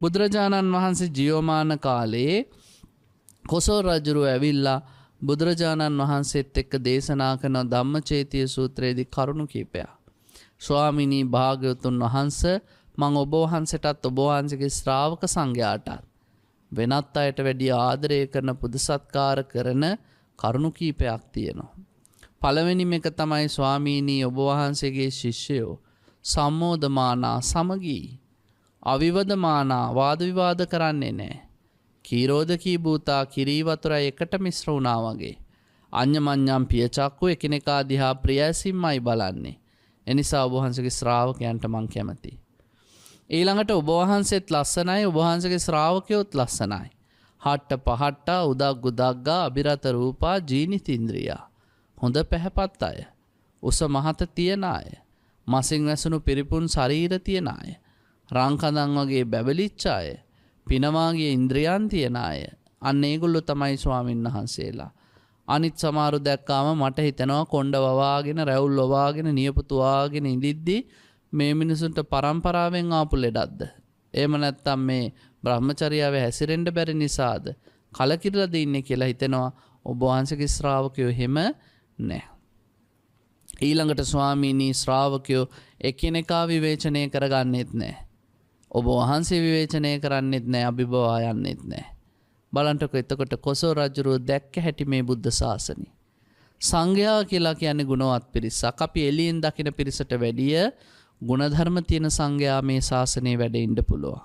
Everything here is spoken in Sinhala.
බුදුරජාණන් වහන්සේ ජීවමාන කාලේ කොසල් රජුරු ඇවිල්ලා බුදුරජාණන් වහන්සේත් එක්ක දේශනා කරන ධම්මචේතිය සූත්‍රයේදී කරුණු කීපයක්. ස්වාමිනී භාග්‍යවතුන් වහන්සේ මම ඔබ වහන්සේටත් ඔබ වහන්සේගේ ශ්‍රාවක සංඝයාටත් වෙනත් අයට වැඩි ආදරය කරන පුද සත්කාර කරන කරුණු කීපයක් තියෙනවා. පළවෙනිම එක තමයි ස්වාමීනී ඔබ වහන්සේගේ ශිෂ්‍යයෝ සම්මෝධමානා සමගී අවිවදමානා වාද විවාද කරන්නේ නැහැ. කීරෝධකී භූතා කිරී වතුරයි එකට මිශ්‍ර වුණා වගේ. අඤ්ඤමඤ්ඤම් පියචක්කු එකිනෙකා දිහා ප්‍රියසින්මයි බලන්නේ. එනිසා ඔබ වහන්සේගේ ශ්‍රාවකයන්ට මං කැමතියි. ඊළඟට ඔබ වහන්සේත් ලස්සනයි ඔබ වහන්සේගේ ශ්‍රාවකයොත් ලස්සනයි. හට්ට පහට්ට උදග් උදග්ගා අබිරත රූපා ජීනිතින්ද්‍රියා. හොඳ පැහැපත් අය. උස මහත තියන අය. මසින් වැසුණු පිරිපුන් ශරීර තියන අය. රංකඳන් වගේ බැබලිච්ච අය. පිනවාගේ ඉන්ද්‍රියන් තියන අය. අන්න ඒගොල්ලෝ තමයි ස්වාමීන් වහන්සේලා. අනිත් සමහරු දැක්කාම මට හිතෙනවා කොණ්ඩ වවාගෙන රැවුල් වවාගෙන නියපොතු වාගෙන ඉඳිද්දී මේ මිනිසුන්ට පරම්පරාවෙන් ආපු ලෙඩක්ද? එහෙම නැත්නම් මේ බ්‍රහ්මචර්යාවේ හැසිරෙන්න බැරි නිසාද? කලකිරලාද ඉන්නේ කියලා හිතෙනවා. ඔබ වහන්සේගේ ශ්‍රාවකයෝ හැම නැහැ. ඊළඟට ස්වාමීනි ශ්‍රාවකයෝ එකිනෙකා විවේචනය කරගන්නෙත් නැහැ. ඔබ වහන්සේ විවේචනය කරන්නෙත් නැහැ, අභිභවා යන්නෙත් නැහැ. බලන්නකො එතකොට කොසල් රජුරෝ දැක්ක හැටි මේ බුද්ධ ශාසනය. සංඝයා කියලා කියන්නේ ගුණවත් පිරිසක්. අපි එළියෙන් දකින පිරිසට වැඩිය ගුණධර්ම තියෙන සංඝයා මේ ශාසනයේ වැඩ ඉන්න පුළුවන්.